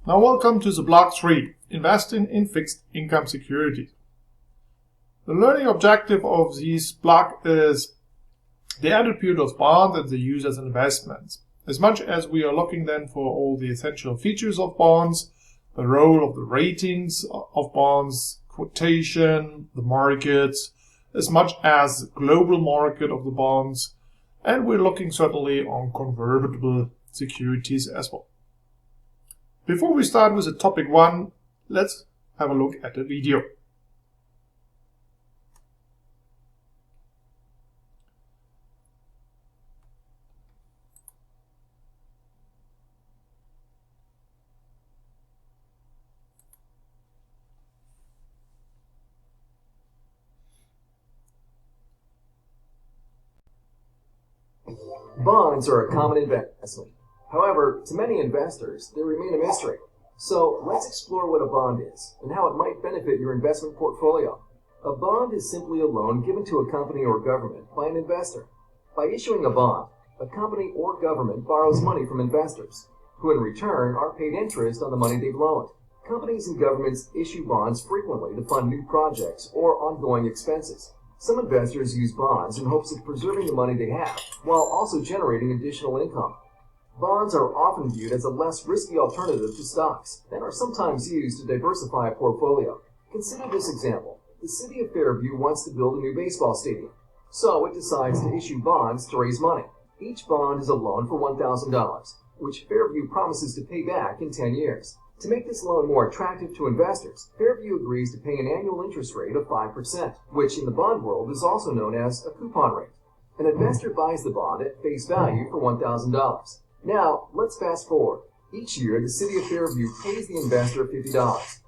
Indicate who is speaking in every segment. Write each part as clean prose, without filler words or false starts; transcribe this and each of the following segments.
Speaker 1: Now welcome to the block 3, Investing in Fixed Income Securities. The learning objective of this block is the attribute of bonds and the use as investments. As much as we are looking then for all the essential features of bonds, the role of the ratings of bonds, quotation, the markets, as much as the global market of the bonds, and we're looking certainly on convertible securities as well. Before we start with the topic 1, let's have a look at the video.
Speaker 2: Bonds are a common investment. However, to many investors, they remain a mystery. So let's explore what a bond is and how it might benefit your investment portfolio. A bond is simply a loan given to a company or government by an investor. By issuing a bond, a company or government borrows money from investors, who in return are paid interest on the money they've loaned. Companies and governments issue bonds frequently to fund new projects or ongoing expenses. Some investors use bonds in hopes of preserving the money they have, while also generating additional income. Bonds are often viewed as a less risky alternative to stocks and are sometimes used to diversify a portfolio. Consider this example. The city of Fairview wants to build a new baseball stadium, so it decides to issue bonds to raise money. Each bond is a loan for $1,000, which Fairview promises to pay back in 10 years. To make this loan more attractive to investors, Fairview agrees to pay an annual interest rate of 5%, which in the bond world is also known as a coupon rate. An investor buys the bond at face value for $1,000. Now, let's fast forward. Each year, the city of Fairview pays the investor $50.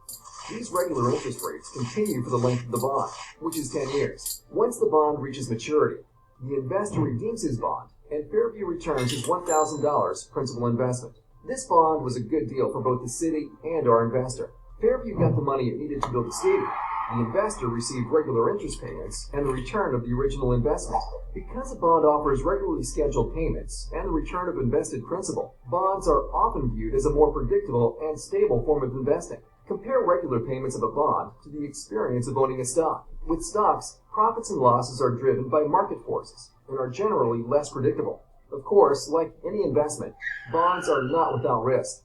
Speaker 2: These regular interest rates continue for the length of the bond, which is 10 years. Once the bond reaches maturity, the investor redeems his bond, and Fairview returns his $1,000 principal investment. This bond was a good deal for both the city and our investor. Fairview got the money it needed to build the stadium. The investor received regular interest payments and the return of the original investment. Because a bond offers regularly scheduled payments and the return of invested principal, bonds are often viewed as a more predictable and stable form of investing. Compare regular payments of a bond to the experience of owning a stock. With stocks, profits and losses are driven by market forces and are generally less predictable. Of course, like any investment, bonds are not without risk.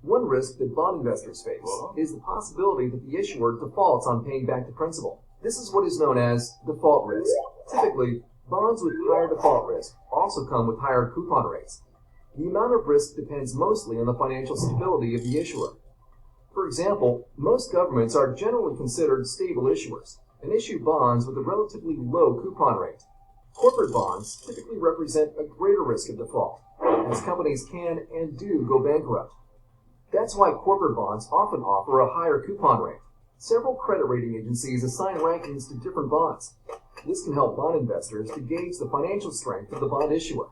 Speaker 2: One risk that bond investors face is the possibility that the issuer defaults on paying back the principal. This is what is known as default risk. Typically, bonds with higher default risk also come with higher coupon rates. The amount of risk depends mostly on the financial stability of the issuer. For example, most governments are generally considered stable issuers and issue bonds with a relatively low coupon rate. Corporate bonds typically represent a greater risk of default, as companies can and do go bankrupt. That's why corporate bonds often offer a higher coupon rate. Several credit rating agencies assign rankings to different bonds. This can help bond investors to gauge the financial strength of the bond issuer.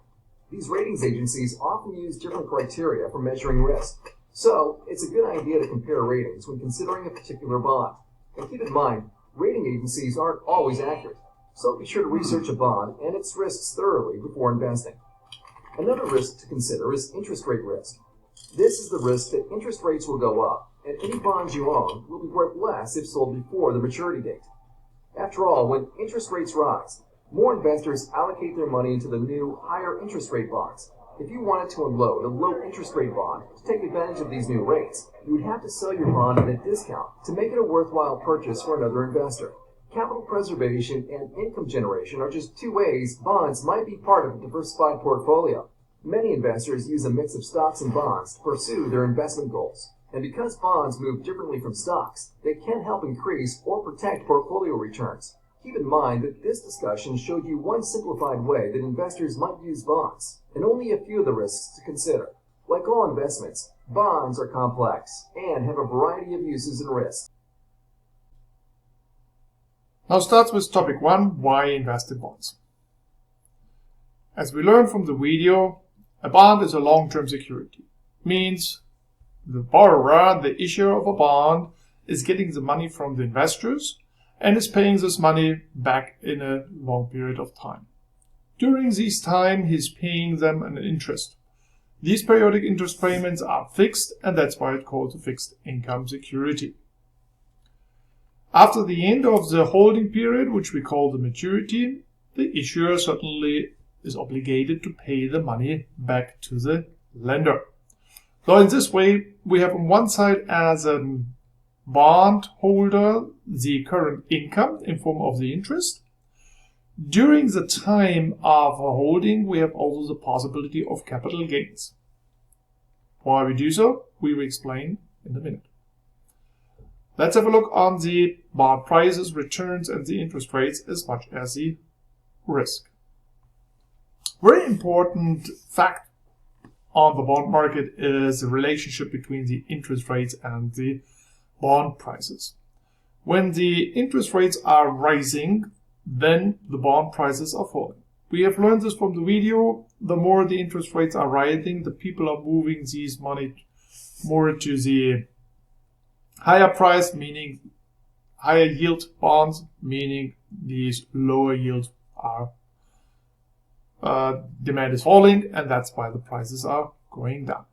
Speaker 2: These ratings agencies often use different criteria for measuring risk. So, it's a good idea to compare ratings when considering a particular bond. And keep in mind, rating agencies aren't always accurate. So be sure to research a bond and its risks thoroughly before investing. Another risk to consider is interest rate risk. This is the risk that interest rates will go up, and any bonds you own will be worth less if sold before the maturity date. After all, when interest rates rise, more investors allocate their money into the new, higher interest rate bonds. If you wanted to unload a low interest rate bond to take advantage of these new rates, you would have to sell your bond at a discount to make it a worthwhile purchase for another investor. Capital preservation and income generation are just two ways bonds might be part of a diversified portfolio. Many investors use a mix of stocks and bonds to pursue their investment goals. And because bonds move differently from stocks, they can help increase or protect portfolio returns. Keep in mind that this discussion showed you one simplified way that investors might use bonds, and only a few of the risks to consider. Like all investments, bonds are complex and have a variety of uses and risks.
Speaker 1: Now starts with topic 1, why invest in bonds. As we learned from the video, a bond is a long-term security. Means the borrower, the issuer of a bond, is getting the money from the investors and is paying this money back in a long period of time. During this time, he's paying them an interest. These periodic interest payments are fixed, and that's why it's called a fixed income security. After the end of the holding period, which we call the maturity, the issuer certainly is obligated to pay the money back to the lender. So in this way, we have on one side as a bond holder the current income in form of the interest. During the time of holding, we have also the possibility of capital gains. Why we do so, we will explain in a minute. Let's have a look on the bond prices, returns, and the interest rates as much as the risk. Very important fact on the bond market is the relationship between the interest rates and the bond prices. When the interest rates are rising, then the bond prices are falling. We have learned this from the video. The more the interest rates are rising, the people are moving these money more to the higher price, meaning higher yield bonds, meaning these lower yields are demand is falling, and that's why the prices are going down.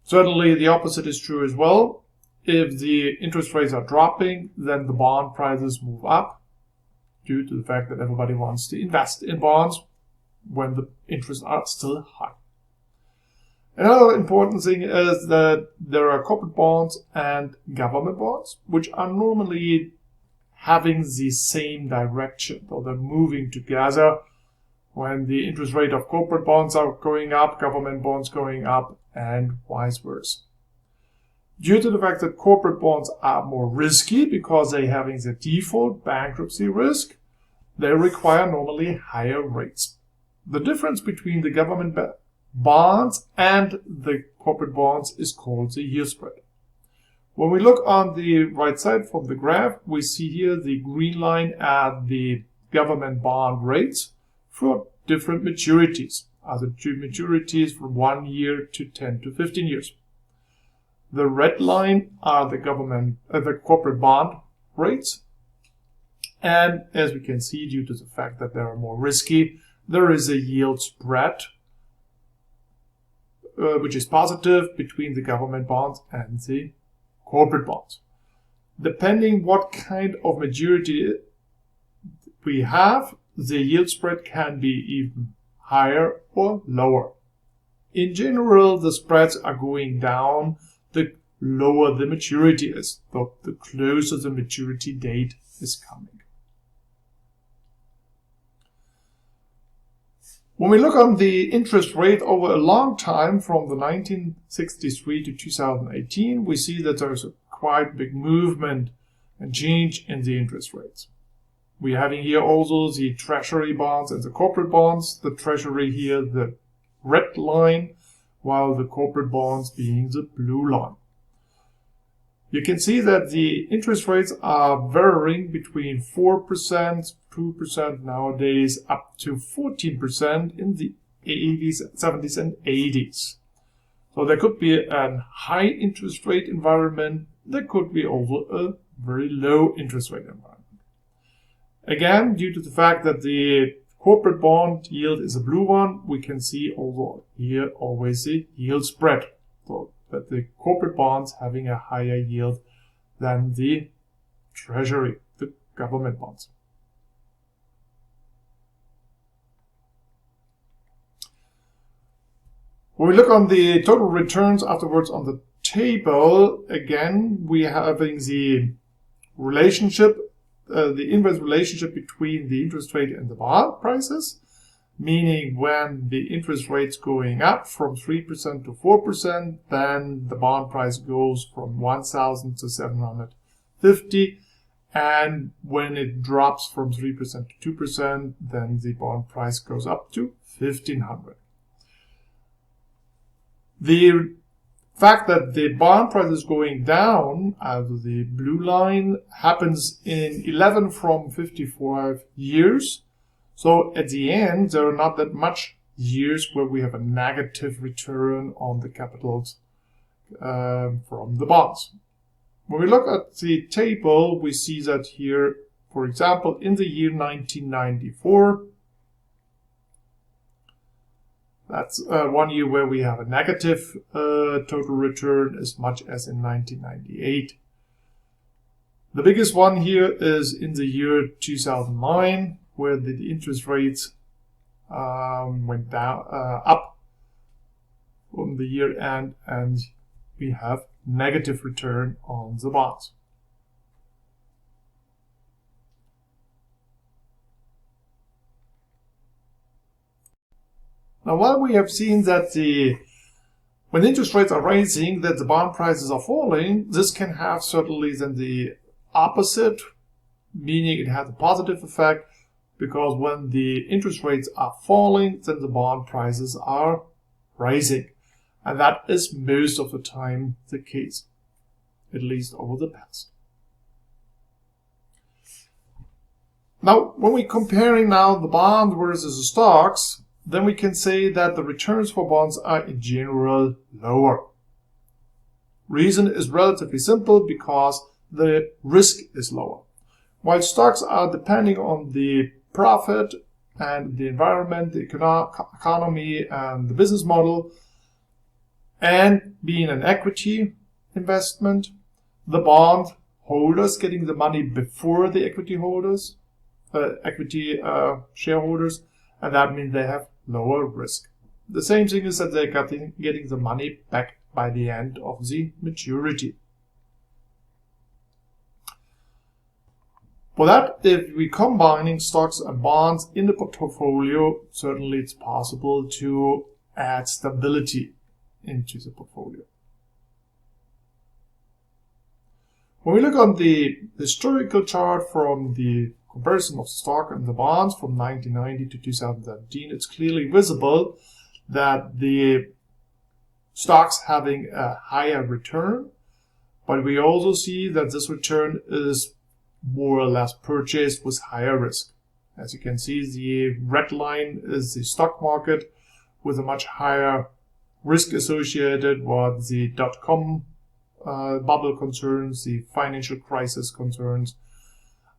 Speaker 1: Certainly the opposite is true as well. If the interest rates are dropping, then the bond prices move up due to the fact that everybody wants to invest in bonds when the interests are still high. Another important thing is that there are corporate bonds and government bonds, which are normally having the same direction, so they're moving together. When the interest rate of corporate bonds are going up, government bonds going up, and vice versa. Due to the fact that corporate bonds are more risky because they're having the default bankruptcy risk, they require normally higher rates. The difference between the government bonds and the corporate bonds is called the yield spread. When we look on the right side from the graph, we see here the green line at the government bond rates for different maturities, other two maturities from 1 year to 10 to 15 years. The red line are the corporate bond rates, and as we can see, due to the fact that they are more risky, there is a yield spread which is positive between the government bonds and the corporate bonds. Depending what kind of maturity we have, the yield spread can be even higher or lower. In general, the spreads are going down the lower the maturity is, so the closer the maturity date is coming. When we look on the interest rate over a long time from the 1963 to 2018, we see that there's a quite big movement and change in the interest rates. We're having here also the treasury bonds and the corporate bonds. The treasury here, the red line, while the corporate bonds being the blue line. You can see that the interest rates are varying between 4%, 2% nowadays, up to 14% in the 80s, 70s, and 80s. So there could be a high interest rate environment. There could be also a very low interest rate environment. Again, due to the fact that the corporate bond yield is a blue one, we can see also here always the yield spread. So that the corporate bonds having a higher yield than the treasury, the government bonds. When we look on the total returns afterwards on the table, again, we are having the relationship, the inverse relationship between the interest rate and the bond prices, meaning when the interest rate's going up from 3% to 4%, then the bond price goes from 1,000 to 750, and when it drops from 3% to 2%, then the bond price goes up to 1,500. The fact that the bond price is going down, as the blue line, happens in 11 from 55 years. So at the end, there are not that much years where we have a negative return on the capitals from the bonds. When we look at the table, we see that here, for example, in the year 1994, That's 1 year where we have a negative total return as much as in 1998. The biggest one here is in the year 2009, where the interest rates went down up from the year end, and we have negative return on the bonds. Now, while we have seen that when interest rates are rising, that the bond prices are falling, this can have certainly then the opposite, meaning it has a positive effect, because when the interest rates are falling, then the bond prices are rising. And that is most of the time the case, at least over the past. Now, when we're comparing now the bond versus the stocks, then we can say that the returns for bonds are in general lower. Reason is relatively simple, because the risk is lower. While stocks are depending on the profit and the environment, the economy and the business model, and being an equity investment, the bond holders getting the money before the equity holders, shareholders, and that means they have lower risk. The same thing is that they're getting the money back by the end of the maturity. For that, if we're combining stocks and bonds in the portfolio, certainly it's possible to add stability into the portfolio. When we look on the historical chart from the comparison of stock and the bonds from 1990 to 2017, it's clearly visible that the stocks having a higher return, but we also see that this return is more or less purchased with higher risk. As you can see, the red line is the stock market with a much higher risk associated with the dot-com bubble concerns, the financial crisis concerns.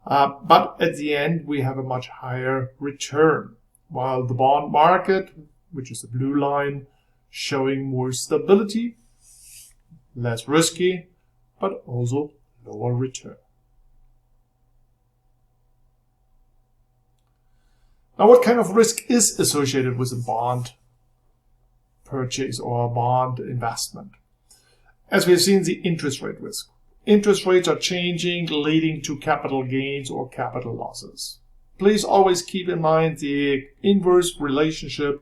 Speaker 1: But at the end, we have a much higher return, while the bond market, which is the blue line, showing more stability, less risky, but also lower return. Now, what kind of risk is associated with a bond purchase or a bond investment? As we have seen, the interest rate risk. Interest rates are changing, leading to capital gains or capital losses. Please always keep in mind the inverse relationship.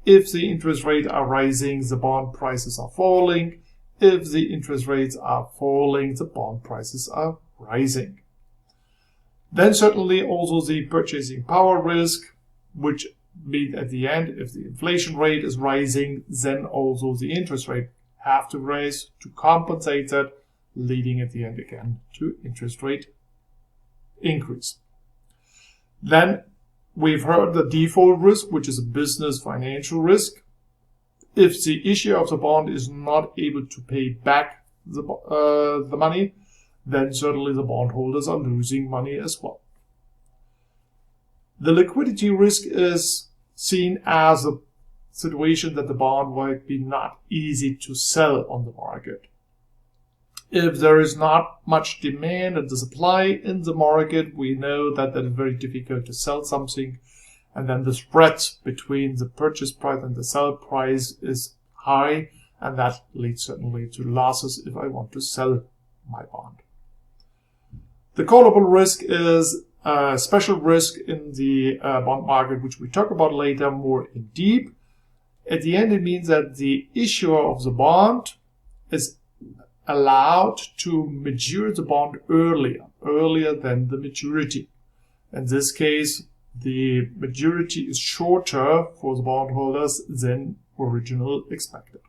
Speaker 1: If the interest rates are rising, the bond prices are falling. If the interest rates are falling, the bond prices are rising. Then certainly also the purchasing power risk, which means at the end, if the inflation rate is rising, then also the interest rate have to rise to compensate that, leading at the end again to interest rate increase. Then we've heard the default risk, which is a business financial risk. If the issuer of the bond is not able to pay back the money, then certainly the bondholders are losing money as well. The liquidity risk is seen as a situation that the bond might be not easy to sell on the market. If there is not much demand and the supply in the market, we know that it's very difficult to sell something, and then the spread between the purchase price and the sell price is high, and that leads certainly to losses if I want to sell my bond. The callable risk is a special risk in the bond market, which we talk about later more in deep. At the end, it means that the issuer of the bond is allowed to mature the bond earlier than the maturity. In this case, the maturity is shorter for the bondholders than originally expected.